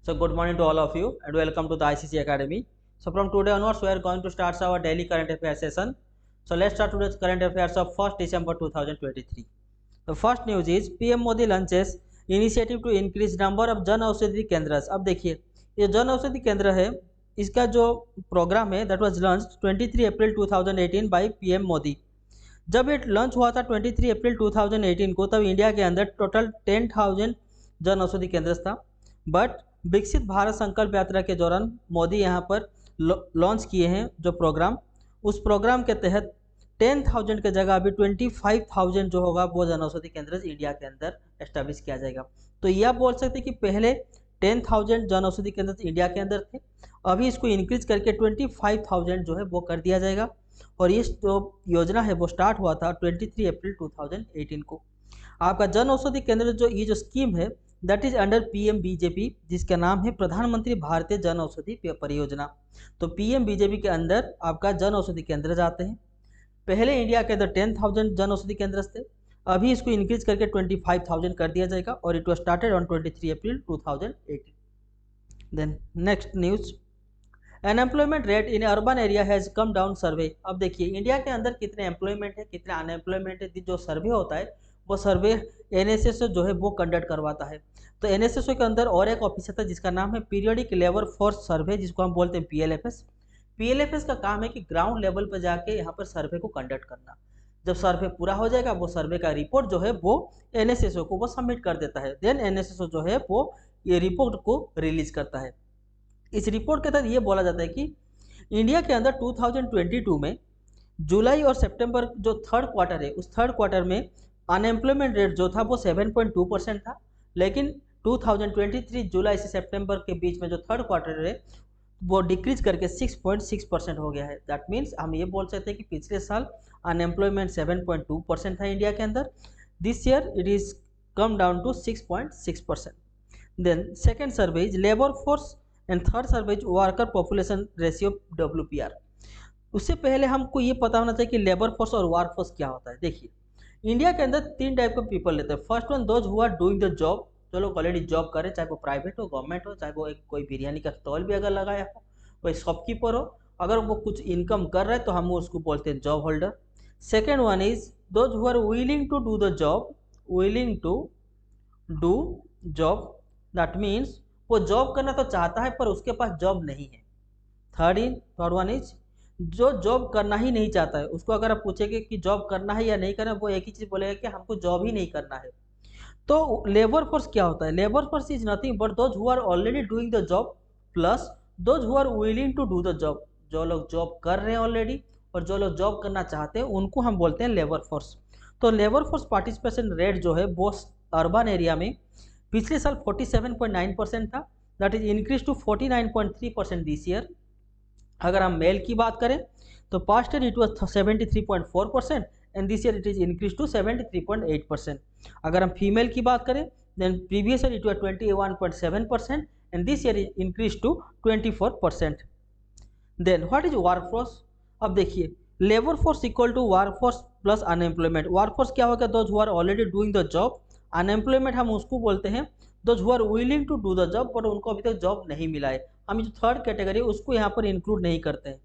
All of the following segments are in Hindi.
So good morning to all of you and welcome to the ICC Academy. So from today onwards we are going to start our daily current affairs session. So let's start today's current affairs of 1st December 2023. The first news is PM Modi launches initiative to increase number of Jan Aushadhi केंद्र. अब देखिए ये जन औषधि केंद्र है, इसका जो प्रोग्राम है that was launched 23 April 2018 by PM Modi. जब ये लॉन्च हुआ था 23 अप्रैल 2018 को, तब इंडिया के अंदर टोटल 10,000 जन औषधि केंद्र था. बट विकसित भारत संकल्प यात्रा के दौरान मोदी यहाँ पर लॉन्च किए हैं जो प्रोग्राम, उस प्रोग्राम के तहत 10,000 के जगह अभी 25,000 जो होगा वो जन औषधि केंद्र इंडिया के अंदर एस्टेब्लिश किया जाएगा. तो यह बोल सकते कि पहले 10,000 जन औषधि केंद्र इंडिया के अंदर थे, अभी इसको इंक्रीज करके 25,000 जो है वो कर दिया जाएगा. और ये जो योजना है वो स्टार्ट हुआ था 23 अप्रैल 2018 को. आपका जन औषधि केंद्र जो ये जो स्कीम है that is under PM BJP, जिसका नाम है प्रधानमंत्री भारतीय जन औषधि परियोजना. तो पीएम बीजेपी के अंदर आपका जन औषधि केंद्र जाते हैं. पहले इंडिया के अंदर 10,000 जन औषधि केंद्र थे, अभी इसको इंक्रीज करके 25,000 कर दिया जाएगा और it was started on 23 April 2018. Then next news, unemployment rate in urban area has come down survey. अब देखिए इंडिया के अंदर कितने एम्प्लॉयमेंट है, कितने अनएम्प्लॉयमेंट है, जो सर्वे होता है वो सर्वे एनएसएसओ जो है वो कंडक्ट करवाता है. तो एनएसएसओ के अंदर और एक ऑफिस आता है जिसका नाम है पीरियडिक लेबर फोर्स सर्वे, जिसको हम बोलते हैं पीएलएफएस. पीएलएफएस का काम है कि ग्राउंड लेवल पर जाके यहाँ पर सर्वे को कंडक्ट करना. जब सर्वे पूरा हो जाएगा वो सर्वे का रिपोर्ट जो है वो एनएसएसओ को वो सबमिट कर देता है. देन एनएसएसओ जो है वो ये रिपोर्ट को रिलीज करता है. इस रिपोर्ट के तहत ये बोला जाता है कि इंडिया के अंदर 2022 में जुलाई और सितंबर जो थर्ड क्वार्टर है उस थर्ड क्वार्टर में अनएम्प्लॉयमेंट रेट जो था वो 7.2% था, लेकिन 2023 जुलाई से सितंबर के बीच में जो थर्ड क्वार्टर है वो डिक्रीज करके 6.6% हो गया है. दैट मीन्स हम ये बोल सकते हैं कि पिछले साल अनएम्प्लॉयमेंट 7.2% था इंडिया के अंदर. This year it is come down to 6.6%. Then second survey is labour force and third survey is worker population ratio WPR. उससे पहले हमको ये पता होना चाहिए कि लेबर फोर्स और वर्क फोर्स क्या होता है. देखिए इंडिया के अंदर 3 टाइप के पीपल लेते हैं. First one those who are doing the job, जो लोग ऑलरेडी जॉब करें, चाहे वो प्राइवेट हो, गवर्नमेंट हो, चाहे वो एक कोई बिरयानी का स्टॉल भी अगर लगाया हो, कोई शॉपकीपर हो, अगर वो कुछ इनकम कर रहा है तो हम उसको बोलते हैं job holder. Second one is those who are willing to do the job, willing to do job, that means वो जॉब करना तो चाहता है पर उसके पास जॉब नहीं है. थर्ड वन इज जो जॉब करना ही नहीं चाहता है, उसको अगर आप पूछेंगे कि जॉब करना है या नहीं करना है, वो एक ही चीज़ बोलेगा कि हमको जॉब ही नहीं करना है. तो लेबर फोर्स क्या होता है? Labour force is nothing but those who are already doing the job plus those who are willing to do the job. जो लोग जॉब कर रहे हैं ऑलरेडी और जो लोग जॉब करना चाहते हैं उनको हम बोलते हैं लेबर फोर्स. तो लेबर फोर्स पार्टिसिपेशन रेट जो है वो अर्बन एरिया में पिछले साल 47.9% था, that is increase to 49.3% this year. अगर हम मेल की बात करें तो past year it was 73.4% and this year it is increase to 73.8%. अगर हम फीमेल की बात करें then previous year it was 21.7% and this year is increase to 24%. Then what is work force? अब देखिए labour force equal to work force plus unemployment. Work force क्या होगा? Those who are already doing the job. Unemployment हम उसको बोलते हैं those who are willing to do the job but उनको अभी तक जॉब नहीं मिला है. हम जो थर्ड कैटेगरी है उसको यहाँ पर इंक्लूड नहीं करते हैं.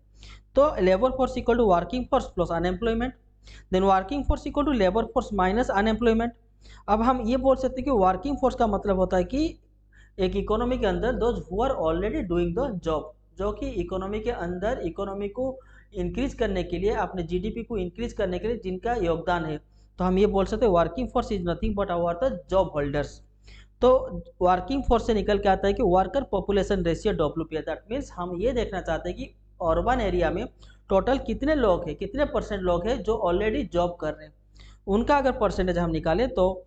तो labour force equal to working force plus unemployment. Then working force equal to labour force minus unemployment. अब हम ये बोल सकते हैं कि वर्किंग फोर्स का मतलब होता है कि एक इकोनॉमी के अंदर those who are already doing the job, जो कि इकोनॉमी के अंदर इकोनॉमी को इंक्रीज करने के लिए, अपने GDP को इंक्रीज करने के लिए जिनका योगदान है. तो हम ये बोल सकते हैं working force is nothing but our the job holders. तो वर्किंग फोर्स से निकल के आता है कि worker population ratio WPR. That means हम ये देखना चाहते हैं कि अर्बन एरिया में टोटल कितने लोग हैं, कितने परसेंट लोग हैं जो ऑलरेडी जॉब कर रहे हैं. उनका अगर परसेंटेज हम निकालें तो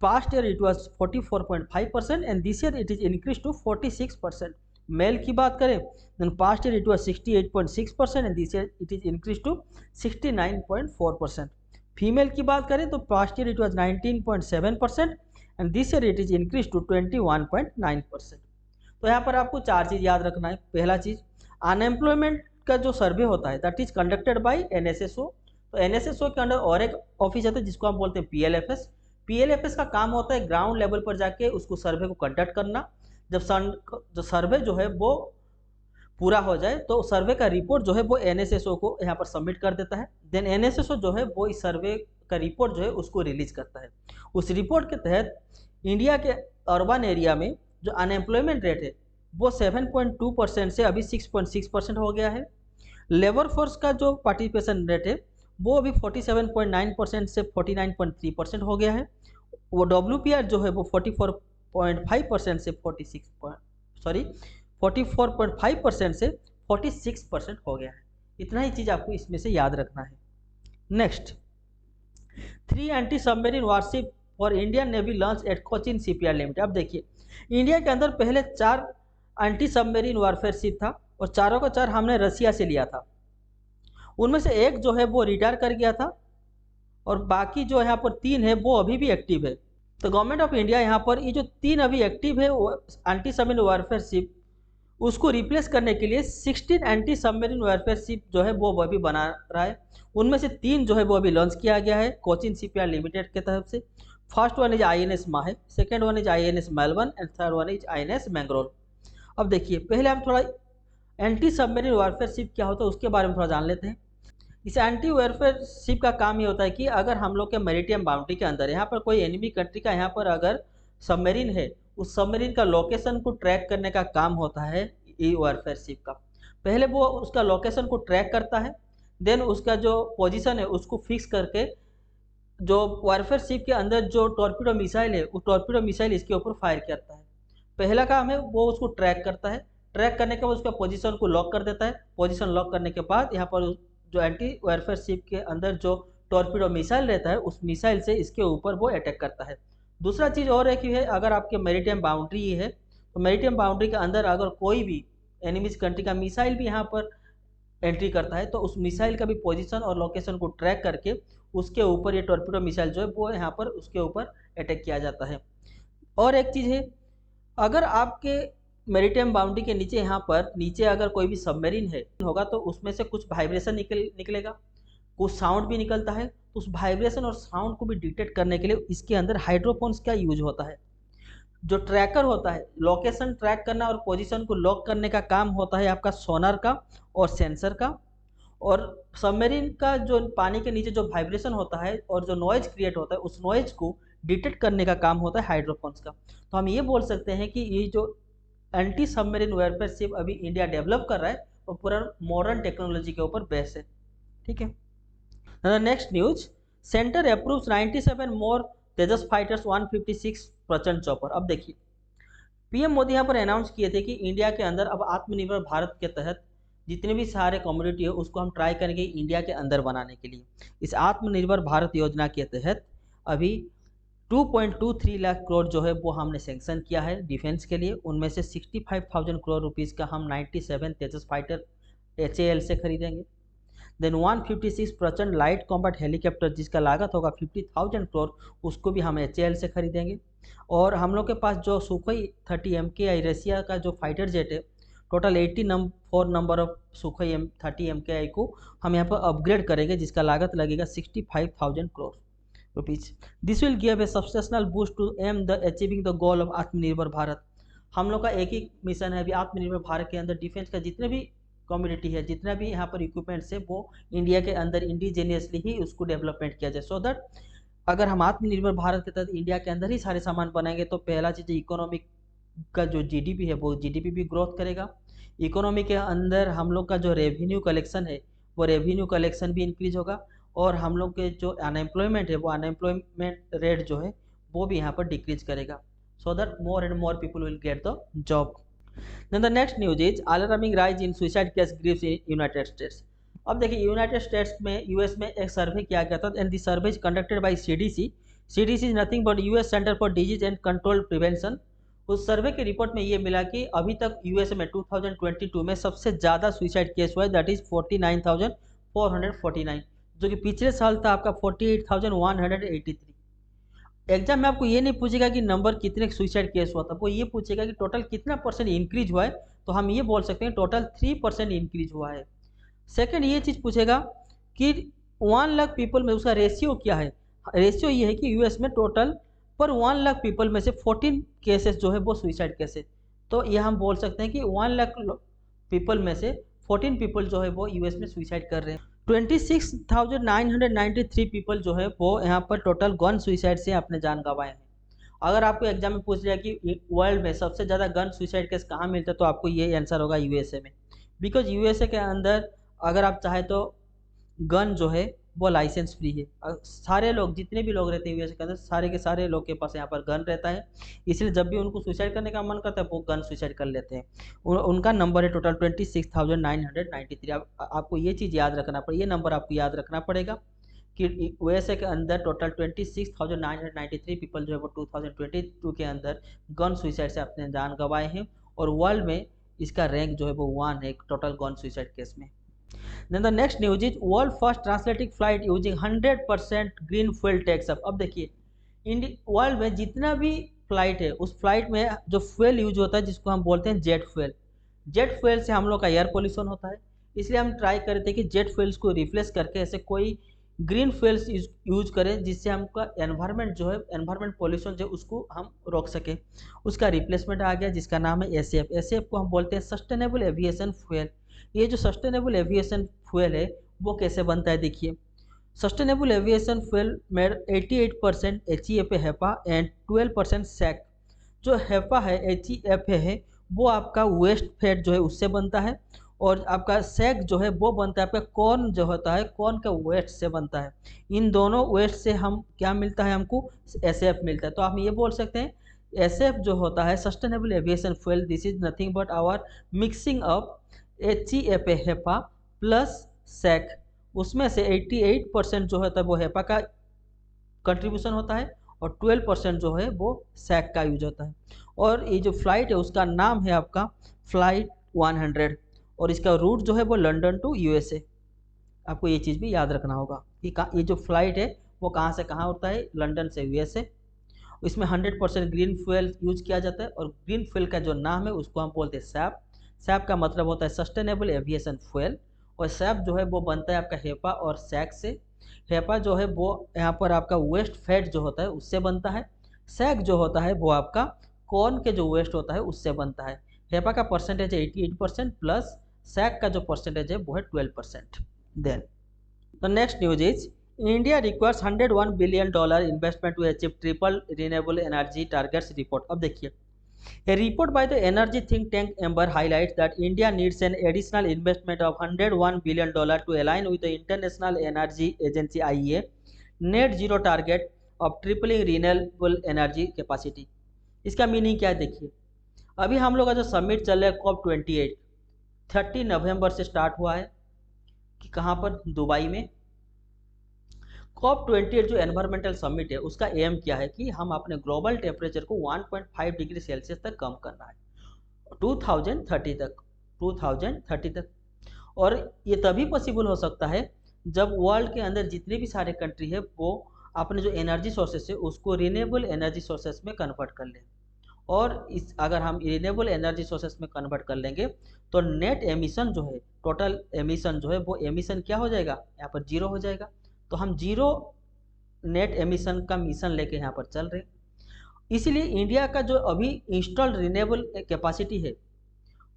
past year it was 44.5% and this year it is increase to 46%. Male की बात करें then past year it was 68.6% and this year it is increase to 69.4%. Female की बात करें तो past year it was 19.7% and this year it is increase to 21.9%. तो यहाँ पर आपको 4 चीज़ याद रखना है. पहला चीज़ अनएम्प्लॉयमेंट का जो सर्वे होता है that is conducted by NSSO. तो एनएसएसओ के अंडर और एक ऑफिस आता है जिसको हम बोलते हैं पीएलएफएस. पीएलएफएस का काम होता है ग्राउंड लेवल पर जाके उसको सर्वे को कंडक्ट करना. जब जो सर्वे जो है वो पूरा हो जाए तो सर्वे का रिपोर्ट जो है वो एनएसएसओ को यहाँ पर सबमिट कर देता है। देन एनएसएसओ जो है वो इस सर्वे का रिपोर्ट जो है उसको रिलीज करता है। उस रिपोर्ट के तहत इंडिया के अर्बन एरिया में जो अनएम्प्लॉयमेंट रेट है वो 7.2% से अभी 6.6% हो गया है। लेबर फोर्स का जो पार्टिसिपेशन रेट है वो अभी 47.9% से 49.3% हो गया है। वो WPR जो है वो 44.5% से 44.5% से 46% हो गया है। इतना ही चीज़ आपको इसमें से याद रखना है। नेक्स्ट, 3 एंटी सबमरीन वारशिप और Indian navy launch eight Cochin shipyard limited. अब देखिए, इंडिया के अंदर पहले 4 एंटी सबमरीन वारफेयर शिप था और चारों का 4 हमने रसिया से लिया था। उनमें से एक जो है वो रिटायर कर गया था और बाकी जो यहाँ पर 3 है वो अभी भी एक्टिव है। तो गवर्नमेंट ऑफ इंडिया यहाँ पर ये जो 3 अभी एक्टिव है एंटी सबमरीन वारफेयर शिप, उसको रिप्लेस करने के लिए 16 एंटी सबमरीन वारफेयर शिप जो है वो अभी बना रहा है। उनमें से 3 जो है वो अभी लॉन्च किया गया है कोचिन शिपयार्ड लिमिटेड के तरफ से। फर्स्ट वन इज INS माहे, second one is INS Melbourne and third one is INS मैंगरोल। अब देखिए, पहले हम थोड़ा एंटी सबमरीन वारफेयर शिप क्या होता है उसके बारे में थोड़ा जान लेते हैं। इस एंटी वारफेयर शिप का काम ये होता है कि अगर हम लोग के मैरीटाइम बाउंड्री के अंदर यहाँ पर कोई एनिमी कंट्री का यहाँ पर अगर सबमरीन है, उस सबमरीन का लोकेशन को ट्रैक करने का काम होता है ये वारफेयर शिप का। पहले वो उसका लोकेशन को ट्रैक करता है, देन उसका जो पोजीशन है उसको फिक्स करके जो वारफेयर शिप के अंदर जो टॉर्पीडो मिसाइल है वो टॉर्पीडो मिसाइल इसके ऊपर फायर करता है। पहला काम है वो उसको ट्रैक करता है, ट्रैक करने के बाद उसका पोजीशन को लॉक कर देता है। पोजीशन लॉक करने के बाद यहाँ पर जो एंटी वारफेयर शिप के अंदर जो टॉर्पीडो मिसाइल रहता है उस मिसाइल से इसके ऊपर वो अटैक करता है। दूसरा चीज़ और है कि है अगर आपके मैरीटाइम बाउंड्री है तो मैरीटाइम बाउंड्री के अंदर अगर कोई भी एनिमीज कंट्री का मिसाइल भी यहाँ पर एंट्री करता है तो उस मिसाइल का भी पोजीशन और लोकेशन को ट्रैक करके उसके ऊपर ये टॉर्पीडो मिसाइल जो है वो यहाँ पर उसके ऊपर अटैक किया जाता है। और एक चीज़ है, अगर आपके मैरीटाइम बाउंड्री के नीचे यहाँ पर नीचे अगर कोई भी सबमरीन है होगा तो उसमें से कुछ वाइब्रेशन निकलेगा, कुछ साउंड भी निकलता है। तो उस वाइब्रेशन और साउंड को भी डिटेक्ट करने के लिए इसके अंदर हाइड्रोफोन्स का यूज होता है। जो ट्रैकर होता है, लोकेशन ट्रैक करना और पोजीशन को लॉक करने का काम होता है आपका सोनार का और सेंसर का। और सबमरीन का जो पानी के नीचे जो वाइब्रेशन होता है और जो नॉइज क्रिएट होता है उस नॉइज को डिटेक्ट करने का काम होता है हाइड्रोफोन्स का। तो हम ये बोल सकते हैं कि ये जो एंटी सबमरीन वारफेयर शिप अभी इंडिया डेवलप कर रहा है वो पूरा मॉडर्न टेक्नोलॉजी के ऊपर बेस है। ठीक है। नेक्स्ट न्यूज, सेंटर अप्रूव्स 97 मोर तेजस फाइटर्स 156 प्रचंड चॉपर। अब देखिए, पीएम मोदी यहाँ पर अनाउंस किए थे कि इंडिया के अंदर अब आत्मनिर्भर भारत के तहत जितने भी सारे कम्युनिटी है उसको हम ट्राई करेंगे इंडिया के अंदर बनाने के लिए। इस आत्मनिर्भर भारत योजना के तहत अभी 2.23 लाख करोड़ जो है वो हमने सेंक्शन किया है डिफेंस के लिए। उनमें से 65,000 करोड़ रुपीज़ का हम 97 तेजस फाइटर HAL से खरीदेंगे। देन 156 प्रचंड लाइट कॉम्बैट हेलीकॉप्टर जिसका लागत होगा 50,000 करोड़, उसको भी हम HAL से खरीदेंगे। और हम लोग के पास जो सुखोई 30 MKI रसिया का जो फाइटर जेट है, total 84 number of Sukhoi 30 MKI को हम यहाँ पर अपग्रेड करेंगे जिसका लागत लगेगा 65,000 crore rupees. This will give a substantial boost to aim the achieving the goal of Atmanirbhar Bharat. हम लोग का एक ही मिशन है अभी आत्मनिर्भर भारत के अंदर डिफेंस का जितने भी कम्युनिटी है, जितना भी यहाँ पर इक्विपमेंट्स है वो इंडिया के अंदर इंडिजीनियसली ही उसको डेवलपमेंट किया जाए। सो दैट अगर हम आत्मनिर्भर भारत के तहत इंडिया के अंदर ही सारे सामान बनाएंगे तो पहला चीज़ इकोनॉमिक का जो GDP है वो GDP भी ग्रोथ करेगा। इकोनॉमी के अंदर हम लोग का जो रेवेन्यू कलेक्शन है वो रेवेन्यू कलेक्शन भी इंक्रीज होगा और हम लोग के जो अनएम्प्लॉयमेंट है वो अनएम्प्लॉयमेंट रेट जो है वो भी यहाँ पर डिक्रीज करेगा। So that more and more people will get the job. Then the next news is alarming rise in suicide case griefs in United States. अब देखिए, यूनाइटेड स्टेट्स में US में एक सर्वे किया गया था and the survey is conducted by CDC। CDC is nothing but US centre for disease and control prevention. उस सर्वे की रिपोर्ट में ये मिला कि अभी तक US में 2022 में सबसे ज़्यादा सुइसाइड केस हुआ है, दैट इज 49,449, जो कि पिछले साल था आपका 48,183। एग्जाम में आपको ये नहीं पूछेगा कि नंबर कितने सुइसाइड केस हुआ था, वो ये पूछेगा कि टोटल कितना % इंक्रीज हुआ है। तो हम ये बोल सकते हैं टोटल 3% इंक्रीज हुआ है। सेकंड ये चीज़ पूछेगा कि 1 लाख पीपल में उसका रेशियो क्या है। रेशियो ये है कि US में टोटल पर 1 लाख पीपल में से 14 केसेस जो है वो सुइसाइड केस है। तो ये हम बोल सकते हैं कि 1 लाख पीपल में से 14 पीपल जो है वो यूएस में सुइसाइड कर रहे हैं। 26,993 पीपल जो है वो यहाँ पर टोटल गन सुइसाइड से अपने जान गंवाए हैं। अगर आपको एग्जाम में पूछ लिया कि वर्ल्ड में सबसे ज़्यादा गन सुइसाइड केस कहाँ मिलता है, तो आपको ये आंसर होगा यूएसए में। बिकॉज यूएसए के अंदर अगर आप चाहे तो गन जो है वो लाइसेंस फ्री है। सारे लोग, जितने भी लोग रहते हैं यूएस के अंदर, सारे के सारे लोग के पास यहाँ पर गन रहता है। इसलिए जब भी उनको सुसाइड करने का मन करता है वो गन सुसाइड कर लेते हैं। उनका नंबर है टोटल 26,993। आपको ये चीज़ याद रखना पड़ेगा, ये नंबर आपको याद रखना पड़ेगा कि यूएसए के अंदर टोटल 26,993 पीपल जो है वो 2022 के अंदर गन सुसाइड से अपने जान गंवाए हैं। और वर्ल्ड में इसका रैंक जो है वो 1 है टोटल गन सुसाइड केस में। Then the next news is world first transatlantic flight using 100% green fuel takes up। अब देखिए वर्ल्ड में जितना भी फ्लाइट है उस फ्लाइट में जो फ्यूल यूज होता है जिसको हम बोलते हैं जेट फ्यूल। जेट फ्यूल से हम लोग का एयर पोल्यूशन होता है, इसलिए हम ट्राई करते हैं कि जेट फ्यूल्स को रिप्लेस करके ऐसे कोई ग्रीन फ्यूल्स यूज करें जिससे हमका एनवायरनमेंट जो है, एनवायरनमेंट पोल्यूशन जो है उसको हम रोक सकें। उसका रिप्लेसमेंट आ गया जिसका नाम है एसएएफ। एसएएफ को हम बोलते हैं सस्टेनेबल एविएशन फ्यूल। ये जो सस्टेनेबल एविएशन फ्यूल है वो कैसे बनता है, देखिए सस्टेनेबल एविएशन फ्यूल में 88% HEFA हेपा एंड 12% सैक। जो हेपा है HEFA है वो आपका वेस्ट फैट जो है उससे बनता है, और आपका सैक जो है वो बनता है आपका कॉर्न जो होता है, कॉर्न का वेस्ट से बनता है। इन दोनों वेस्ट से हम क्या मिलता है, हमको एसएफ मिलता है। तो आप ये बोल सकते हैं एसएफ जो होता है sustainable aviation fuel, this is nothing but our mixing up HEFA HEFA plus SAK. उसमें से 88% जो होता है वो हेपा का कंट्रीब्यूशन होता है और 12% जो है वो सैक का यूज होता है। और ये जो फ्लाइट है उसका नाम है आपका फ्लाइट 100, और इसका रूट जो है वो लंदन टू यूएसए। आपको ये चीज़ भी याद रखना होगा कि ये जो फ्लाइट है वो कहाँ से कहाँ होता है, लंदन से यूएसए। इसमें 100% ग्रीन फ्यूल यूज किया जाता है, और ग्रीन फ्यूल का जो नाम है उसको हम बोलते हैं सैप। सैप का मतलब होता है सस्टेनेबल एविएशन फ्यूल, और सैप जो है वो बनता है आपका हेपा और सैक से। हेपा जो है वो यहाँ पर आपका वेस्ट फैट जो होता है उससे बनता है। सैक जो होता है वो आपका कॉर्न के जो वेस्ट होता है उससे बनता है। हेपा का परसेंटेज है 88% प्लस सैक का जो परसेंटेज है वो है 12%। Then the next news is India requires $101 billion investment to achieve triple renewable energy targets report। अब देखिए a report by the energy think tank Amber highlights that India needs an additional investment of $101 billion to align with the International Energy Agency IEA net zero target of tripling renewable energy capacity। इसका मीनिंग क्या है, देखिए अभी हम लोग का जो समिट चल रहा है COP28 30 नवंबर से स्टार्ट हुआ है कि कहाँ पर, दुबई में। COP28 जो एनवायरमेंटल समिट है उसका एम क्या है कि हम अपने ग्लोबल टेम्परेचर को 1.5 डिग्री सेल्सियस तक कम करना है 2030 तक। और ये तभी पॉसिबल हो सकता है जब वर्ल्ड के अंदर जितने भी सारे कंट्री है वो अपने जो एनर्जी सोर्सेस है उसको रिन्यूएबल एनर्जी सोर्सेस में कन्वर्ट कर लें। और इस अगर हम रिन्यूएबल एनर्जी सोर्सेस में कन्वर्ट कर लेंगे तो नेट एमिशन जो है, टोटल एमिशन जो है वो एमिशन क्या हो जाएगा, यहाँ पर जीरो हो जाएगा। तो हम जीरो नेट एमिशन का मिशन लेके यहाँ पर चल रहे हैं। इसीलिए इंडिया का जो अभी इंस्टॉल्ड रिन्यूएबल कैपेसिटी है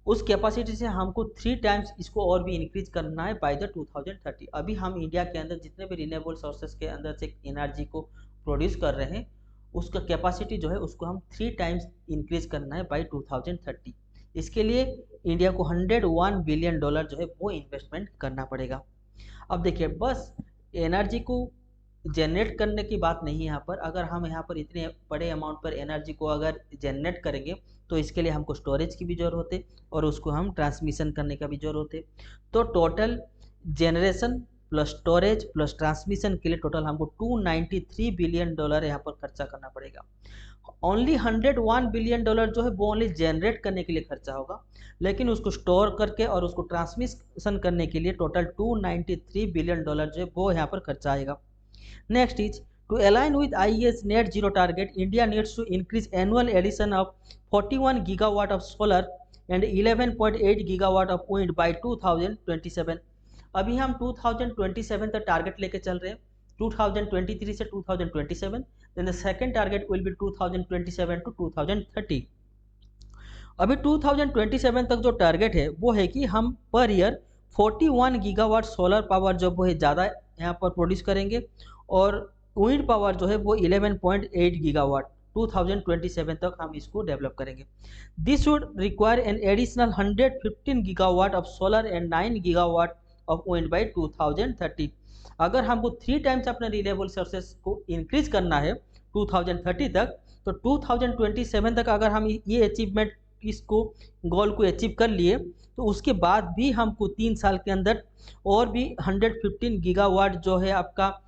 उस कैपेसिटी से हमको 3 टाइम्स इसको और भी इंक्रीज करना है बाय द 2030। अभी हम इंडिया के अंदर जितने भी रिन्यूएबल सोर्सेस के अंदर से एनर्जी को प्रोड्यूस कर रहे हैं उसका कैपेसिटी जो है उसको हम 3 टाइम्स इंक्रीज करना है बाय 2030। इसके लिए इंडिया को $101 बिलियन जो है वो इन्वेस्टमेंट करना पड़ेगा। अब देखिए बस एनर्जी को जनरेट करने की बात नहीं है यहाँ पर। अगर हम यहाँ पर इतने बड़े अमाउंट पर एनर्जी को अगर जनरेट करेंगे तो इसके लिए हमको स्टोरेज की भी ज़रूरत होती और उसको हम ट्रांसमिशन करने का भी ज़रूरत होती। तो total generation plus storage plus transmission के लिए टोटल हमको $293 बिलियन यहाँ पर खर्चा करना पड़ेगा। ओनली $101 बिलियन जो है वो ओनली जनरेट करने के लिए खर्चा होगा, लेकिन उसको स्टोर करके और उसको ट्रांसमिशन करने के लिए टोटल $293 बिलियन जो है वो यहाँ पर खर्चा आएगा। Next is to align with IEA's net zero target, India needs to increase annual addition of 41 gigawatt of solar and 11.8 gigawatt of wind by 2027। अभी हम 2027 तक टारगेट लेके चल रहे हैं, 2023 से 2027। then the second target will be 2027 to 2030। अभी 2027 तक जो टारगेट है वो है कि हम per year 41 gigawatt solar power जो वो है ज़्यादा यहाँ पर प्रोड्यूस करेंगे, और विंड पावर जो है वो 11.8 गीगावाट 2027 तक हम इसको डेवलप करेंगे। This would require an additional 115 gigawatt of solar and 9 gigawatt of wind by 2030। अगर हमको 3 टाइम्स अपने रिन्यूएबल सोर्सेस को इंक्रीज करना है 2030 तक, तो 2027 तक अगर हम ये अचीवमेंट इसको गोल को अचीव कर लिए, तो उसके बाद भी हमको 3 साल के अंदर और भी 115 गीगावाट जो है आपका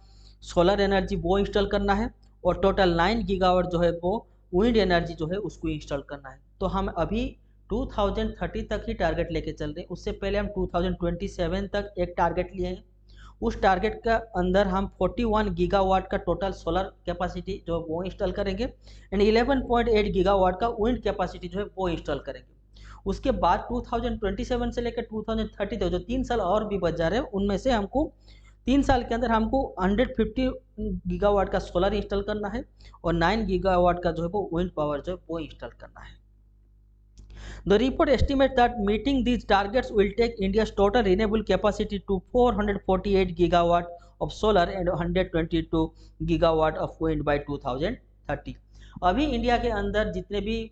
सोलर एनर्जी वो इंस्टॉल करना है, और टोटल 9 गीगावाट जो है वो विंड एनर्जी जो है उसको इंस्टॉल करना है। तो हम अभी 2030 तक ही टारगेट लेके चल रहे हैं। उससे पहले हम 2027 तक एक टारगेट लिए हैं। उस टारगेट का अंदर हम 41 गीगावाट का टोटल सोलर कैपेसिटी जो वो इंस्टॉल करेंगे, एंड 11.8 गीगावाट का विंड कैपेसिटी जो है वो इंस्टॉल करेंगे। उसके बाद 2027 से लेकर 2030 तक जो 3 साल और भी बच जा रहे हैं, उनमें से हमको 3 साल के अंदर हमको 150 गीगावाट का सोलर इंस्टॉल करना है, और 9 गीगावाट का जो है वो विंड पावर जो है वो इंस्टॉल करना है। The report estimates that meeting these targets will take India's total renewable capacity to 448 gigawatt of solar and 122 gigawatt of wind by 2030। अभी इंडिया के अंदर जितने भी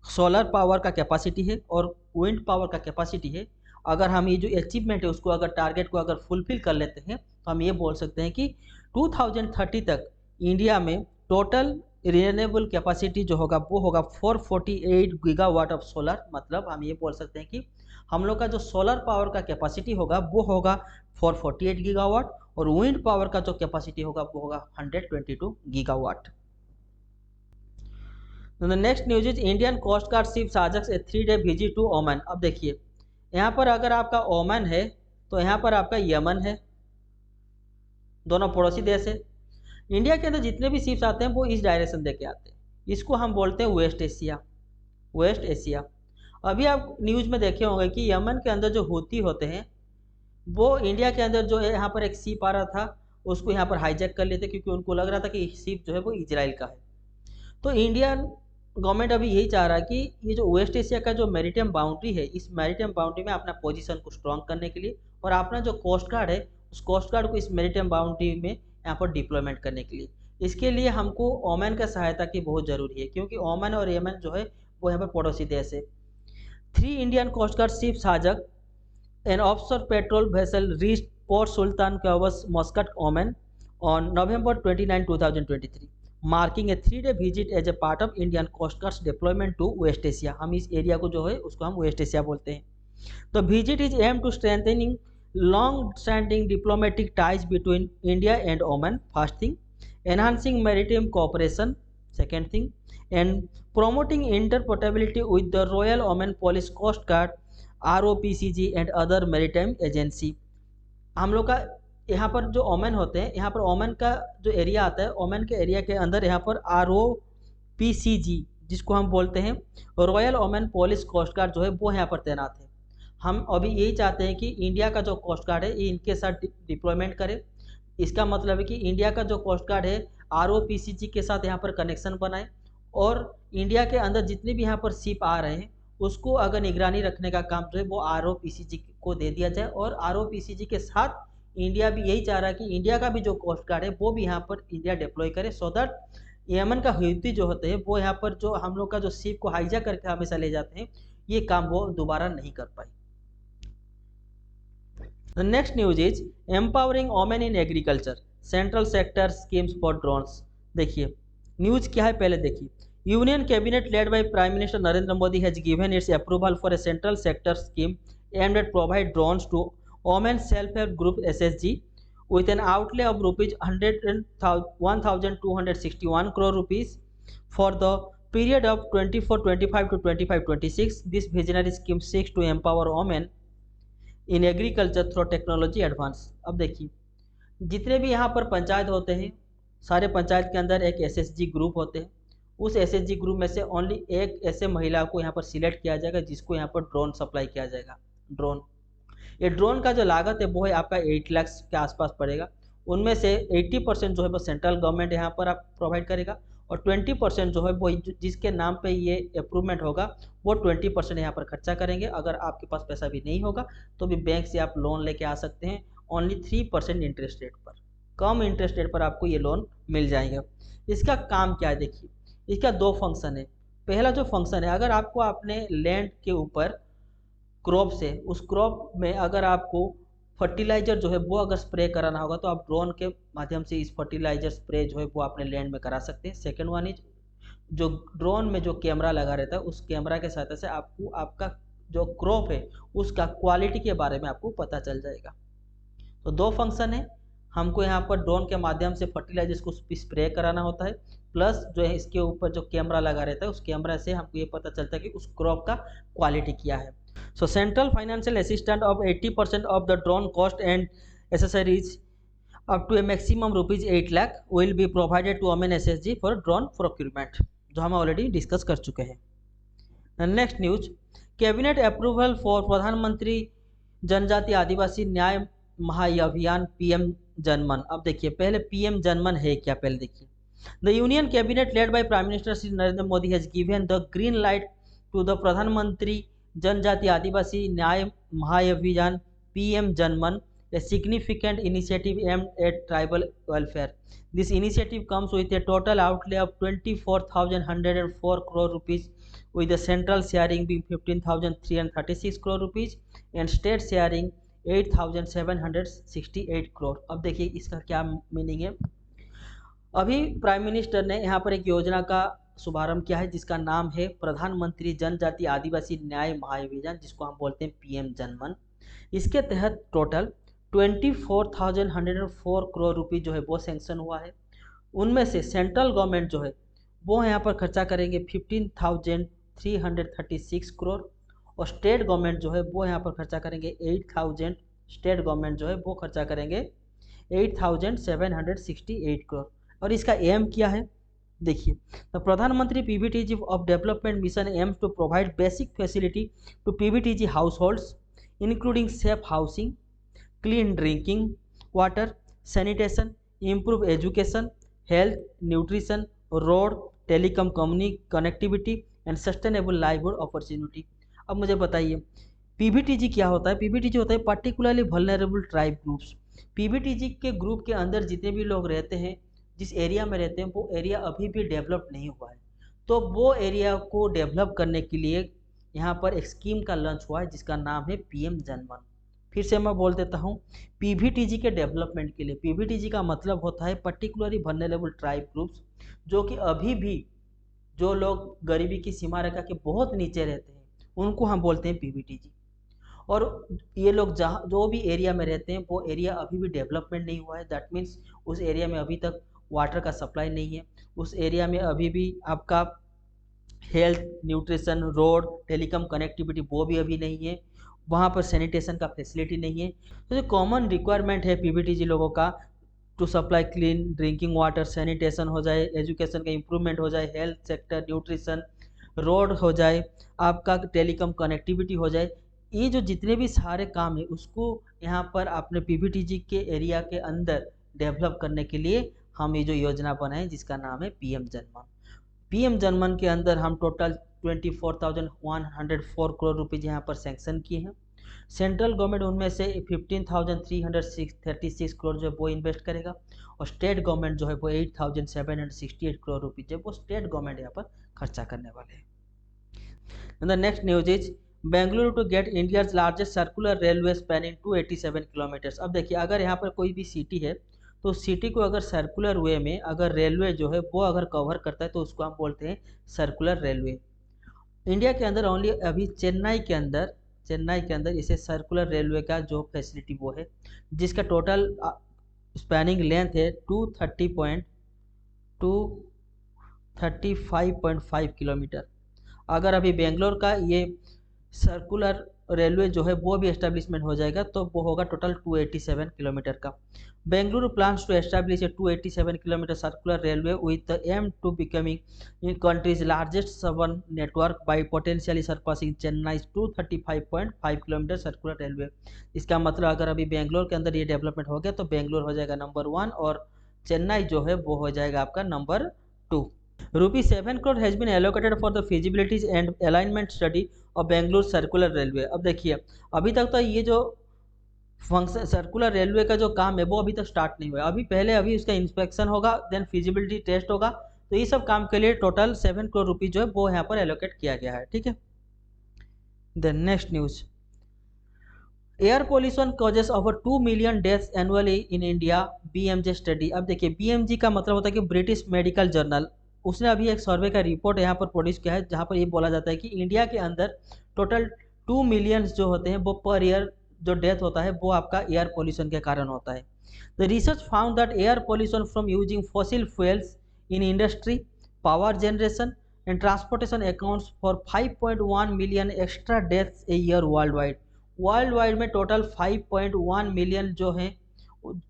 सोलर पावर का कैपेसिटी है और विंड पावर का कैपेसिटी है, अगर हम ये जो अचीवमेंट है उसको अगर टारगेट को अगर फुलफिल कर लेते हैं, तो हम ये बोल सकते हैं कि 2030 तक इंडिया में टोटल रिन्यूएबल कैपेसिटी जो होगा वो होगा 448 गीगावाट ऑफ सोलर। मतलब हम ये बोल सकते हैं कि हम लोग का जो सोलर पावर का कैपेसिटी होगा वो होगा 448 गीगावाट, और विंड पावर का जो कैपेसिटी होगा वो होगा 122 gigawatt. The next news is Indian coast guard ship साजक्स a 3-day visit to Oman. अब देखिए यहाँ पर अगर आपका ओमान है तो यहाँ पर आपका यमन है, दोनों पड़ोसी देश है। इंडिया के अंदर जितने भी शिप्स आते हैं वो इस डायरेक्शन देके आते हैं, इसको हम बोलते हैं वेस्ट एशिया, वेस्ट एशिया। अभी आप न्यूज़ में देखे होंगे कि यमन के अंदर जो हूती होते हैं वो इंडिया के अंदर जो है यहाँ पर एक शिप आ रहा था उसको यहाँ पर हाईजैक कर लेते, क्योंकि उनको लग रहा था कि शिप जो है वो इजराइल का है। तो इंडियन गवर्नमेंट अभी यही चाह रहा है कि ये जो वेस्ट एशिया का जो मैरीटाइम बाउंड्री है, इस मैरीटाइम बाउंड्री में अपना पोजीशन को स्ट्रॉन्ग करने के लिए, और अपना जो कोस्ट गार्ड है उस कोस्ट गार्ड को इस मैरीटाइम बाउंड्री में यहाँ पर डिप्लॉयमेंट करने के लिए, इसके लिए हमको ओमान का सहायता की बहुत ज़रूरी है, क्योंकि ओमान और यमन जो है वो यहाँ पर पड़ोसी देश है। 3 इंडियन कोस्ट गार्ड शिप्स हाजक an offshore patrol vessel reached port Sultan क्वेस Muscat Oman on November 29, 2023, marking a 3-day visit as a part of Indian coast guard's deployment to West Asia. हम इस एरिया को जो है उसको हम वेस्ट एशिया बोलते हैं। The visit is aim to strengthening long-standing diplomatic ties between India and Oman, first thing, enhancing maritime cooperation, second thing, and promoting interoperability with the Royal Oman Police Coast Guard, ROPCG and other maritime agency। हम लोग का यहाँ पर जो ओमान होते हैं, यहाँ पर ओमान का जो एरिया आता है, ओमान के एरिया के अंदर यहाँ पर ROPCG जिसको हम बोलते हैं royal Oman police coast guard जो है वो यहाँ पर तैनात है। हम अभी यही चाहते हैं कि इंडिया का जो कोस्ट गार्ड है ये इनके साथ डिप्लॉयमेंट करे। इसका मतलब है कि इंडिया का जो कोस्ट गार्ड है ROPCG के साथ यहाँ पर कनेक्शन बनाए, और इंडिया के अंदर जितने भी यहाँ पर शिप आ रहे हैं उसको अगर निगरानी रखने का काम जो है वो ROPCG को दे दिया जाए, और ROPCG के साथ इंडिया भी यही चाह रहा है कि इंडिया का भी जो कोस्ट गार्ड है वो भी यहाँ पर इंडिया डिप्लॉय करे, सो दैट यमन का हूती जो होते हैं वो यहाँ पर जो हम लोग का जो शिप को हाईजैक करके हमेशा ले जाते हैं, ये काम वो दोबारा नहीं कर पाए। The next news is empowering women in agriculture, central sector schemes for drones। देखिए न्यूज क्या है पहले देखिए। Union cabinet led by prime minister Narendra Modi has given it's approval for a central sector scheme aimed at provide drones to women self-help group SSG with an outlay of rupees 1,261 crore rupees for the period of 24-25 to 25-26। This visionary scheme seeks to empower women in agriculture through technology advance. अब देखिए जितने भी यहाँ पर पंचायत होते हैं, सारे पंचायत के अंदर एक SSG ग्रुप होते हैं। उस SSG ग्रुप में से ओनली एक ऐसे महिला को यहाँ पर सिलेक्ट किया जाएगा जिसको यहाँ पर ड्रोन सप्लाई किया जाएगा। ड्रोन, ये ड्रोन का जो लागत है वो है आपका 8 लाख के आसपास पड़ेगा। उनमें से 80% जो है वो सेंट्रल गवर्नमेंट यहाँ पर आप प्रोवाइड करेगा, और 20% जो है वो जिसके नाम पे ये अप्रूवमेंट होगा वो 20% यहाँ पर खर्चा करेंगे। अगर आपके पास पैसा भी नहीं होगा तो भी बैंक से आप लोन लेके आ सकते हैं ओनली 3% इंटरेस्ट रेट पर, कम इंटरेस्ट रेट पर आपको ये लोन मिल जाएगा। इसका काम क्या है देखिए, इसका दो फंक्शन है। पहला जो फंक्शन है, अगर आपको अपने लैंड के ऊपर क्रॉप से, उस क्रॉप में अगर आपको फर्टिलाइजर जो है वो अगर स्प्रे कराना होगा तो आप ड्रोन के माध्यम से इस फर्टिलाइजर स्प्रे जो है वो अपने लैंड में करा सकते हैं। सेकेंड वन इज, जो ड्रोन में जो कैमरा लगा रहता है उस कैमरा के सहायता से आपको आपका जो क्रॉप है उसका क्वालिटी के बारे में आपको पता चल जाएगा। तो दो फंक्शन है, हमको यहाँ पर ड्रोन के माध्यम से फर्टिलाइजर्स को स्प्रे कराना होता है, प्लस जो है इसके ऊपर जो कैमरा लगा रहता है उस कैमरा से हमको ये पता चलता है कि उस क्रॉप का क्वालिटी क्या है। So central financial assistance of 80% of the drone cost and accessories up to a maximum rupees 8 lakh will be provided to Omen SSG for drone procurement, जो हम ऑलरेडी डिस्कस कर चुके हैं। Next news, cabinet approval for प्रधानमंत्री जनजाति आदिवासी न्याय महाअभियान पीएम जनमन। अब देखिए पहले पीएम जनमन है क्या, पहले देखिए। The union cabinet led by prime minister Shri Narendra Modi has given the green light to the Pradhanmantri Janjati आदिवासी न्याय महाअभियान PM Janman, a significant initiative aimed at tribal welfare. This initiative comes with a total outlay of 24,104 crore rupees, with the central sharing being 15,336 crore rupees and state sharing 8,768 crore. अब देखिए इसका क्या मीनिंग है। अभी प्राइम मिनिस्टर ने यहाँ पर एक योजना का शुभारंभ किया है जिसका नाम है प्रधानमंत्री जनजाति आदिवासी न्याय महाअभियान, जिसको हम बोलते हैं पीएम जनमन। इसके तहत टोटल 24,104 करोड़ रुपये जो है वो सेंक्शन हुआ है। उनमें से सेंट्रल गवर्नमेंट जो है वो यहाँ पर खर्चा करेंगे 15,336 करोड़ और स्टेट गवर्नमेंट जो है वो यहाँ पर खर्चा करेंगे 8,000, स्टेट गवर्नमेंट जो है वो खर्चा करेंगे 8,768 करोड़। और इसका एम क्या है देखिए, the Pradhan Mantri PVTG of development mission aims to provide basic facility to PVTG household including safe housing, clean drinking water, sanitation, improve education, health, nutrition, road, telecom connectivity and sustainable livelihood opportunity। अब मुझे बताइए पीबीटीजी क्या होता है। पीबीटीजी होता है पर्टिकुलरली वल्नरेबल ट्राइब ग्रुप्स। पीबीटीजी के ग्रुप के अंदर जितने भी लोग रहते हैं, जिस एरिया में रहते हैं, वो एरिया अभी भी डेवलप नहीं हुआ है, तो वो एरिया को डेवलप करने के लिए यहाँ पर एक स्कीम का लॉन्च हुआ है जिसका नाम है पीएम जनमन। फिर से मैं बोल देता हूँ, पीबीटीजी के डेवलपमेंट के लिए, पीबीटीजी का मतलब होता है पर्टिकुलरली वल्नरेबल ट्राइब ग्रुप्स, जो कि अभी भी जो लोग गरीबी की सीमा रेखा के बहुत नीचे रहते हैं उनको हम बोलते हैं पीबीटीजी। और ये लोग जहाँ जो भी एरिया में रहते हैं वो एरिया अभी भी डेवलपमेंट नहीं हुआ है। दैट मीन्स उस एरिया में अभी तक वाटर का सप्लाई नहीं है, उस एरिया में अभी भी आपका health, nutrition, road, telecom connectivity वो भी अभी नहीं है, वहाँ पर सैनिटेशन का फैसिलिटी नहीं है। तो जो कॉमन रिक्वायरमेंट है पीबीटीजी लोगों का, to supply clean drinking water, sanitation हो जाए, एजुकेशन का इम्प्रूवमेंट हो जाए, हेल्थ सेक्टर, न्यूट्रिशन, रोड हो जाए, आपका टेलीकॉम कनेक्टिविटी हो जाए, ये जो जितने भी सारे काम है उसको यहाँ पर अपने पीबीटीजी के एरिया के अंदर डेवलप करने के लिए हम ये जो योजना बनाए जिसका नाम है पीएम जनमन। पीएम जनमन के अंदर हम टोटल 24,104 करोड़ रुपये यहाँ पर सैंक्शन किए हैं। सेंट्रल गवर्नमेंट उनमें से 15,336 करोड़ जो है वो इन्वेस्ट करेगा और स्टेट गवर्नमेंट जो है वो 8,768 करोड़ रुपये जो वो स्टेट गवर्नमेंट यहाँ पर खर्चा करने वाले हैं। The next news is Bengaluru to get India's largest circular railway spanning 287 kilometres. अब देखिए अगर यहाँ पर कोई भी सिटी है तो सिटी को अगर सर्कुलर वे में अगर रेलवे जो है वो अगर कवर करता है तो उसको हम बोलते हैं सर्कुलर रेलवे। इंडिया के अंदर ओनली अभी चेन्नई के अंदर इसे सर्कुलर रेलवे का जो फैसिलिटी वो है, जिसका टोटल स्पैनिंग लेंथ है 235.5 किलोमीटर। अगर अभी बेंगलोर का ये सर्कुलर रेलवे जो है वो भी एस्टेब्लिशमेंट हो जाएगा तो वो होगा टोटल 287 किलोमीटर का। Bengaluru plans to establish a 287 kilometre circular railway with the aim to becoming in country's largest suburban network by potentially surpassing Chennai 235.5 kilometre circular railway. इसका मतलब अगर अभी बेंगलोर के अंदर ये डेवलपमेंट हो गया तो बेंगलोर हो जाएगा नंबर 1 और चेन्नई जो है वो हो जाएगा आपका number 2। ₹7 crore has been allocated for the feasibilities and alignment study of Bengaluru circular railway. अब देखिए अभी तक तो ये जो फंक्शन सर्कुलर रेलवे का जो काम है वो अभी तक स्टार्ट नहीं हुआ, अभी उसका इंस्पेक्शन होगा, देन फिजिबिलिटी टेस्ट होगा। तो ये सब काम के लिए टोटल 7 करोड़ रुपीज जो है वो यहाँ पर एलोकेट किया गया है, ठीक है। Then next news, air pollution causes over 2 million deaths annually in India, BMJ study. अब देखिए BMG का मतलब होता है कि ब्रिटिश मेडिकल जर्नल, उसने अभी एक सर्वे का रिपोर्ट यहाँ पर प्रोड्यूस किया है जहाँ पर ये बोला जाता है कि इंडिया के अंदर टोटल 2 मिलियंस जो होते हैं वो पर ईयर जो डेथ होता है वो आपका एयर पोल्यूशन के कारण होता है। The research found that air pollution from using fossil fuels in industry, power generation and transportation accounts for 5.1 million extra deaths a year world wide में टोटल 5.1 मिलियन जो है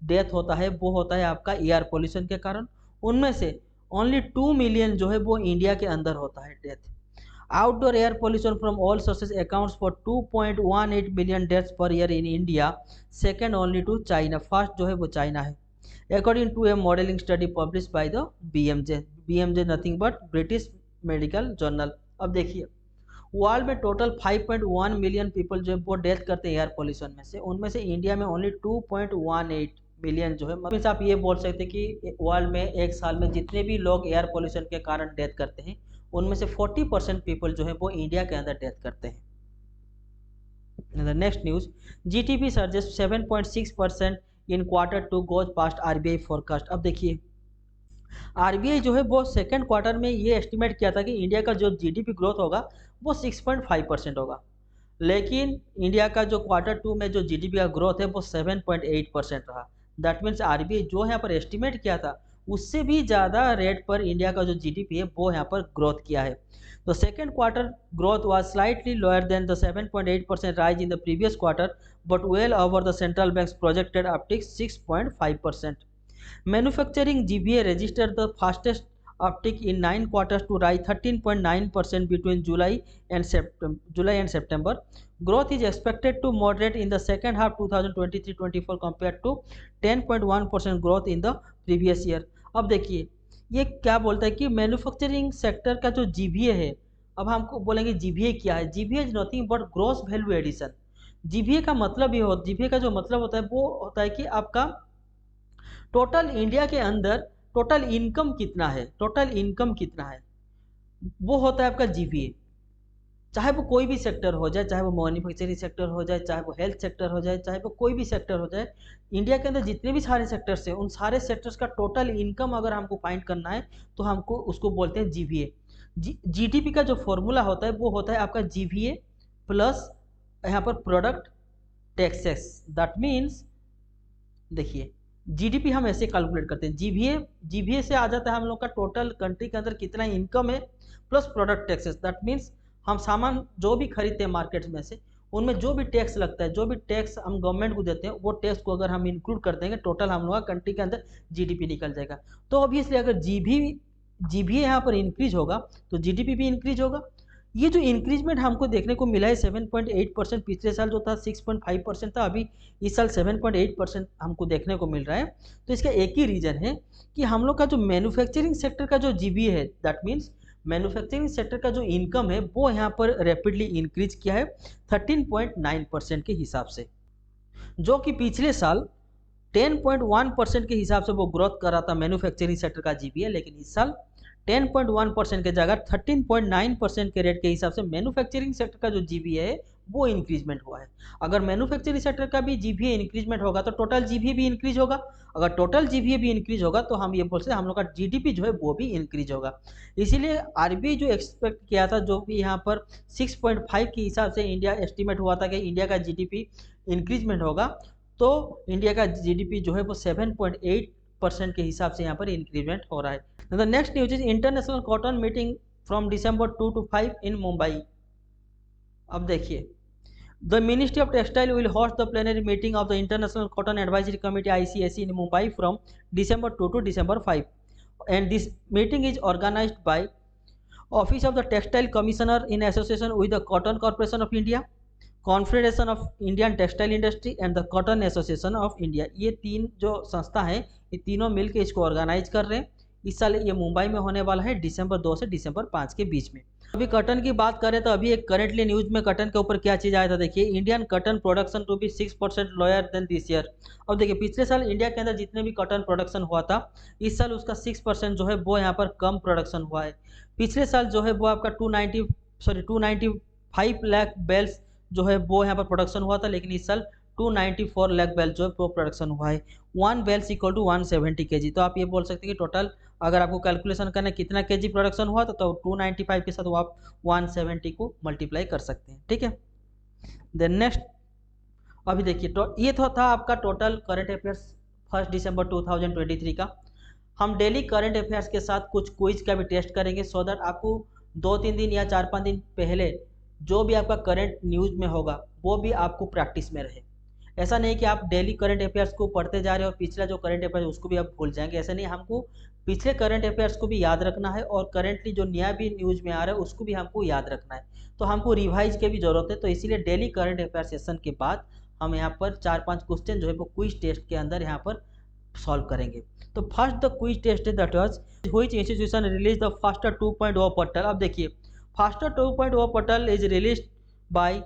डेथ होता है वो होता है आपका एयर पोल्यूशन के कारण। उनमें से ओनली 2 मिलियन जो है वो इंडिया के अंदर होता है death. Outdoor air pollution from all sources accounts for 2.18 million deaths per year in India, second only to China, first जो है वो चाइना है, according to a modelling study publish by the BMJ nothing but British medical journal. अब देखिए वर्ल्ड में टोटल 5.1 मिलियन पीपल जो है वो डेथ करते हैं एयर पोल्यूशन में से, उनमें से इंडिया में ओनली 2.18 मिलियन जो है, मतलब आप ये बोल सकते हैं कि वर्ल्ड में एक साल में जितने भी लोग एयर पोल्यूशन के कारण डेथ करते हैं उनमें से 40% पीपल जो है वो इंडिया के अंदर डेथ करते हैं। नेक्स्ट न्यूज, GDP सर्जेस 7.6% इन Q2 goes past RBI forecast. अब देखिए RBI जो है वो सेकेंड क्वार्टर में ये एस्टिमेट किया था कि इंडिया का जो GDP ग्रोथ होगा वो 6.5% होगा, लेकिन इंडिया का जो Q2 में जो GDP का ग्रोथ है वो 7.8% रहा। दैट मीन्स RBI जो यहाँ पर एस्टिमेट किया था उससे भी ज़्यादा रेट पर इंडिया का जो GDP है वो यहाँ पर ग्रोथ किया है। तो second quarter growth was slightly lower than the 7.8% rise in the previous quarter but well over the central banks projected uptick 6.5%। Manufacturing GVA registered the fastest uptick in 9 quarters to rise 13.9% between July and September. Growth is expected to moderate in the second half 2023-24 compared to 10.1% growth in the previous year. अब देखिए ये क्या बोलता है कि मैन्युफैक्चरिंग सेक्टर का जो GVA है, अब हमको बोलेंगे GVA क्या है। GVA is nothing but gross value addition. GVA का मतलब ये होता है, GVA का जो मतलब होता है वो होता है कि आपका टोटल इंडिया के अंदर टोटल इनकम कितना है, वो होता है आपका GVA। चाहे वो कोई भी सेक्टर हो जाए, चाहे वो मैन्युफैक्चरिंग सेक्टर हो जाए, चाहे वो हेल्थ सेक्टर हो जाए, चाहे वो कोई भी सेक्टर हो जाए, इंडिया के अंदर जितने भी सारे सेक्टर्स हैं उन सारे सेक्टर्स का टोटल इनकम अगर हमको फाइंड करना है तो हमको उसको बोलते हैं GVA। GDP का जो फॉर्मूला होता है वो होता है आपका GVA प्लस यहाँ पर प्रोडक्ट टैक्सेस। दैट मीन्स देखिए GDP हम ऐसे कैलकुलेट करते हैं, GVA से आ जाता है हम लोग का टोटल कंट्री के अंदर कितना इनकम है plus product taxes. That means हम सामान जो भी खरीदते हैं मार्केट में से उनमें जो भी टैक्स लगता है, जो भी टैक्स हम गवर्नमेंट को देते हैं वो टैक्स को अगर हम इंक्लूड कर देंगे टोटल हम लोग का कंट्री के अंदर GDP निकल जाएगा। तो ऑब्वियसली अगर GVA यहाँ पर इंक्रीज होगा तो GDP भी इंक्रीज होगा। ये जो इंक्रीजमेंट हमको देखने को मिला है 7.8%, पिछले साल जो था 6.5% था, अभी इस साल 7.8% हमको देखने को मिल रहा है। तो इसका एक ही रीज़न है कि हम लोग का जो मैन्युफैक्चरिंग सेक्टर का जो GVA है, दैट मीन्स मैन्युफैक्चरिंग सेक्टर का जो इनकम है वो यहाँ पर रैपिडली इंक्रीज किया है 13.9% के हिसाब से, जो कि पिछले साल 10.1% के हिसाब से वो ग्रोथ कर रहा था मैन्युफैक्चरिंग सेक्टर का GVA, लेकिन इस साल 10.1% के जगह 13.9% के रेट के हिसाब से मैन्युफैक्चरिंग सेक्टर का जो GVA है वो इंक्रीजमेंट हुआ है। अगर मैन्युफैक्चरिंग सेक्टर का भी GVA इंक्रीजमेंट होगा तो टोटल GVA भी इंक्रीज होगा, अगर टोटल GVA भी इंक्रीज होगा तो हम ये बोल सकते हैं हम लोग का GDP जो है वो भी इंक्रीज होगा। इसीलिए RBI जो एक्सपेक्ट किया था, जो भी यहाँ पर 6.5 के हिसाब से इंडिया एस्टिमेट हुआ था कि इंडिया का GDP इंक्रीजमेंट होगा, तो इंडिया का GDP जो है वो 7.8% के हिसाब से यहाँ पर इंक्रीजमेंट हो रहा है। The next news is international cotton meeting from December 2 to 5 इन मुंबई। अब देखिए the ministry of textile will host the plenary meeting of the international cotton advisory committee ICAC in Mumbai from December 2 to December 5 and this meeting is organized by Office of the Textile Commissioner in association with the Cotton Corporation of India, confederation of Indian textile industry and the cotton association of India. ये तीन जो संस्था हैं ये तीनों मिलकर इसको ऑर्गेनाइज कर रहे हैं। इस साल ये मुंबई में होने वाला है दिसंबर 2 से दिसंबर 5 के बीच में। अभी कॉटन की बात करें तो अभी एक करेंटली न्यूज में कॉटन के ऊपर क्या चीज़ आया था, देखिए Indian cotton production to be 6% lower than this year. अब देखिए पिछले साल इंडिया के अंदर जितने भी कॉटन प्रोडक्शन हुआ था, इस साल उसका 6% जो है वो यहाँ पर कम प्रोडक्शन हुआ है। पिछले साल जो है वो आपका 295 लाख बेल्स जो है वो यहाँ पर प्रोडक्शन हुआ था, लेकिन इस साल 294 लाख बेल जो है वो प्रोडक्शन हुआ है। 1 बेल्स इक्वल टू 170 केजी। तो आप ये बोल सकते हैं कि टोटल अगर आपको कैलकुलेशन करना है कितना केजी प्रोडक्शन हुआ तो 295 के साथ वो आप 170 को मल्टीप्लाई कर सकते हैं, ठीक है। देन नेक्स्ट अभी देखिए ये तो था आपका टोटल करंट अफेयर्स 1 दिसंबर 2023 का। हम डेली करंट अफेयर्स के साथ कुछ क्विज का भी टेस्ट करेंगे, सो दैट आपको 2-3 दिन या 4-5 दिन पहले जो भी आपका करंट न्यूज में होगा वो भी आपको प्रैक्टिस में रहे। ऐसा नहीं कि आप डेली करंट अफेयर्स को पढ़ते जा रहे हो और पिछला जो करंट अफेयर्स है उसको भी आप भूल जाएंगे, ऐसा नहीं। हमको पिछले करंट अफेयर्स को भी याद रखना है और करेंटली जो नया भी न्यूज में आ रहा है उसको भी हमको याद रखना है। तो हमको रिवाइज की भी जरूरत है, तो इसीलिए डेली करंट अफेयर सेशन के बाद हम यहाँ पर 4-5 क्वेश्चन जो है वो क्विज टेस्ट के अंदर यहाँ पर सॉल्व करेंगे। तो first the quiz test that was which institution release the FASTER 2.0 portal. अब देखिए FASTER 2.0 portal is released by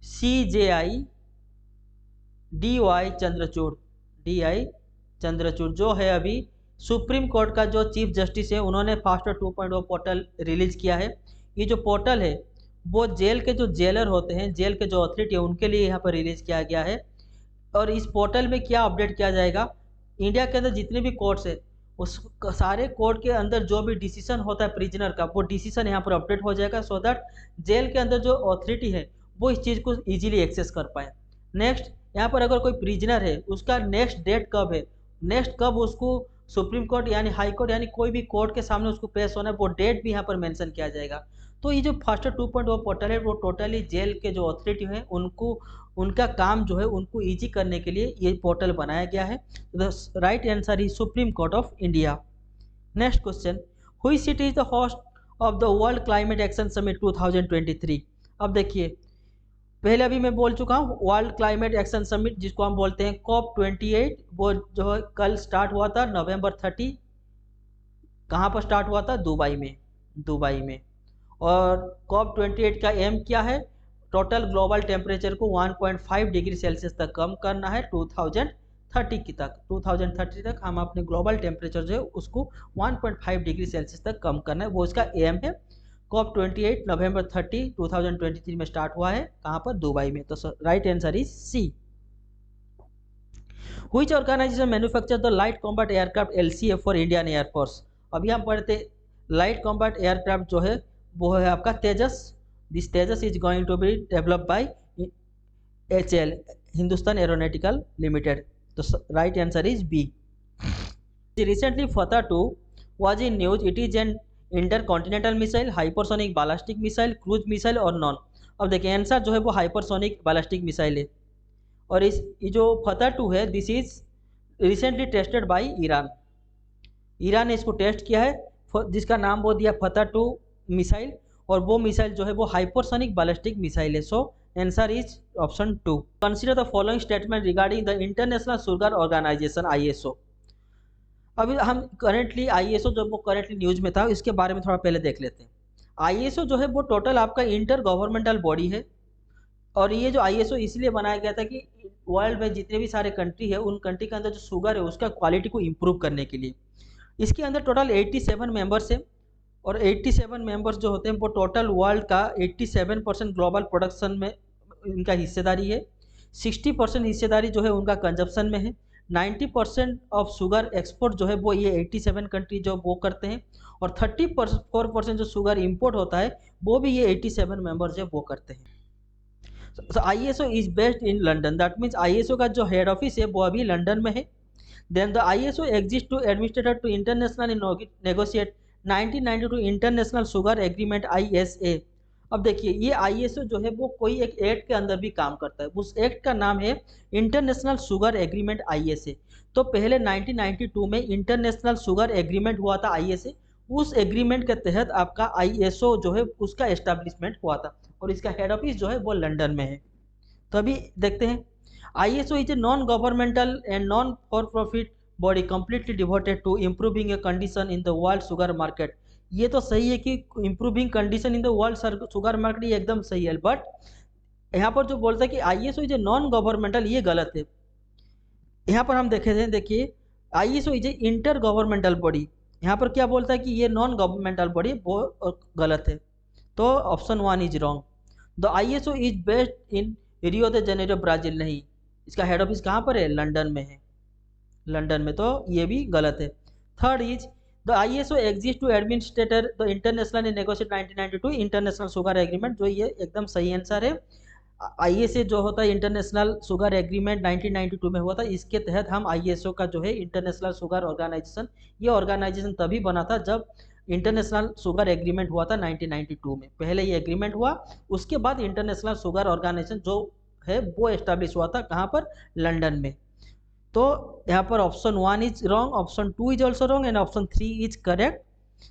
CJI DY Chandrachud जो है अभी सुप्रीम कोर्ट का जो चीफ जस्टिस है, उन्होंने फास्टर 2.0 पोर्टल रिलीज किया है। ये जो पोर्टल है वो जेल के जो जेलर होते हैं, जेल के जो अथॉरिटी है उनके लिए यहाँ पर रिलीज किया गया है। और इस पोर्टल में क्या अपडेट किया जाएगा, इंडिया के अंदर जितने भी कोर्ट्स है उस सारे कोर्ट के अंदर जो भी डिसीजन होता है प्रिजनर का, वो डिसीजन यहाँ पर अपडेट हो जाएगा, सो दैट जेल के अंदर जो अथॉरिटी है वो इस चीज़ को ईजिली एक्सेस कर पाए। नेक्स्ट यहाँ पर अगर कोई प्रिजनर है उसका नेक्स्ट डेट कब है, नेक्स्ट कब उसको सुप्रीम कोर्ट यानी हाई कोर्ट यानी कोई भी कोर्ट के सामने उसको पेश होना है, वो डेट भी यहाँ पर मेंशन किया जाएगा। तो ये जो फास्टर 2.0 पोर्टल है वो टोटली जेल के जो अथॉरिटी हैं उनको उनका काम जो है उनको ईजी करने के लिए ये पोर्टल बनाया गया है। The right answer is supreme court of India. Next question, which city is the host of the world climate action summit 2023। अब देखिए पहले अभी मैं बोल चुका हूँ वर्ल्ड क्लाइमेट एक्शन समिट जिसको हम बोलते हैं COP28, वो जो है कल स्टार्ट हुआ था नवंबर 30। कहाँ पर स्टार्ट हुआ था, दुबई में। और COP28 का एम क्या है, टोटल ग्लोबल टेम्परेचर को 1.5 डिग्री सेल्सियस तक कम करना है 2030 तक हम अपने ग्लोबल टेम्परेचर जो है उसको 1.5 डिग्री सेल्सियस तक कम करना है, वो इसका एम है। COP28 नवंबर 30 2023 में स्टार्ट हुआ है, कहाँ पर, दुबई में। तो right answer is C. Which organisation manufacture the light combat aircraft LCA for Indian air force. अभी हम पढ़ते लाइट कॉम्बैट एयरक्राफ्ट जो है वो है आपका Tejas. This Tejas is going to be developed by HAL Hindustan aeronautical limited. तो right answer is B. Recently Fatah 2 was in news. It is an intercontinental missile, hypersonic ballistic missile, cruise missile और नॉन। अब देखिए आंसर जो है वो हाइपरसोनिक बैलिस्टिक मिसाइल है। और इस जो फतह 2 है this is recently tested by Iran ने इसको टेस्ट किया है, जिसका नाम वो दिया फतह 2 मिसाइल। और वो मिसाइल जो है वो हाइपरसोनिक बैलिस्टिक मिसाइल है। So answer is option 2। Consider the following statement regarding the international sugar organisation ISO। अभी हम करेंटली ISO जो वो करेंटली न्यूज में था इसके बारे में थोड़ा पहले देख लेते हैं। ISO जो है वो टोटल आपका इंटर गवर्नमेंटल बॉडी है। और ये जो ISO इसलिए बनाया गया था कि वर्ल्ड में जितने भी सारे कंट्री है उन कंट्री के अंदर जो शुगर है उसका क्वालिटी को इम्प्रूव करने के लिए। इसके अंदर टोटल 87 मेंबर्स है। और 87 मेंबर्स जो होते हैं वो टोटल वर्ल्ड का 87% ग्लोबल प्रोडक्शन में इनका हिस्सेदारी है। 60% हिस्सेदारी जो है उनका कंजप्शन में है। 90% ऑफ शुगर एक्सपोर्ट जो है वो ये 87 कंट्री जो वो करते हैं। और 34% जो शुगर इंपोर्ट होता है वो भी ये 87 मेंबर्स जो वो करते हैं। So ISO is based in London, that means ISO का जो हेड ऑफिस है वो अभी लंदन में है। Then the ISO exist to administrator to international negotiate 1992 international sugar agreement ISA। अब देखिए ये ISO जो है वो कोई एक एक्ट के अंदर भी काम करता है, उस एक्ट का नाम है इंटरनेशनल शुगर एग्रीमेंट ISA। तो पहले 1992 में इंटरनेशनल शुगर एग्रीमेंट हुआ था ISA, उस एग्रीमेंट के तहत आपका ISO जो है उसका एस्टेब्लिशमेंट हुआ था। और इसका हेड ऑफिस जो है वो लंदन में है। तो अभी देखते हैं ISO is a non governmental and non for profit body completely devoted to improving a condition in the world sugar market. ये तो सही है कि improving condition in the world sugar market, ये एकदम सही है, बट यहाँ पर जो बोलता है कि ISO is a non governmental, ये गलत है। यहाँ पर हम देखे थे, देखिए ISO is A inter governmental body, यहाँ पर क्या बोलता है कि ये नॉन गवर्नमेंटल बॉडी, वो गलत है। तो option 1 is wrong. The ISO is based in Rio they Janeiro Brazil, नहीं, इसका हेड ऑफिस कहाँ पर है? लंदन में है, लंदन में, तो ये भी गलत है। Third is the ISO exist to administrator the international negotiate 1992 international sugar agreement, जो ये एकदम सही आंसर है। ISO जो होता है इंटरनेशनल शुगर एग्रीमेंट 1992 में हुआ था, इसके तहत हम ISO का जो है इंटरनेशनल शुगर ऑर्गेनाइजेशन, ये ऑर्गेनाइजेशन तभी बना था जब इंटरनेशनल शुगर एग्रीमेंट हुआ था 1992 में। पहले ये एग्रीमेंट हुआ, उसके बाद इंटरनेशनल शुगर ऑर्गेनाइजेशन जो है वो एस्टैब्लिश हुआ था, कहाँ पर? लंदन में। तो यहाँ पर option 1 is wrong, option 2 is also wrong and option 3 is correct.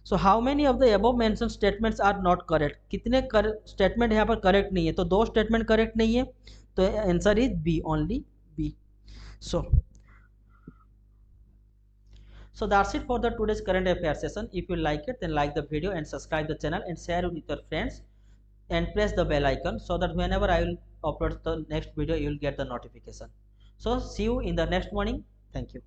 So how many of the above mention statements are not correct, कितने स्टेटमेंट यहाँ पर करेक्ट नहीं है? तो 2 स्टेटमेंट करेक्ट नहीं है, तो answer is B, only B. So that's it for the today's current affair session. If you like it, then like the video and subscribe the channel and share it with your friends and press the bell icon so that whenever I will upload the next video, you will get the notification. So see you in the next morning. Thank you.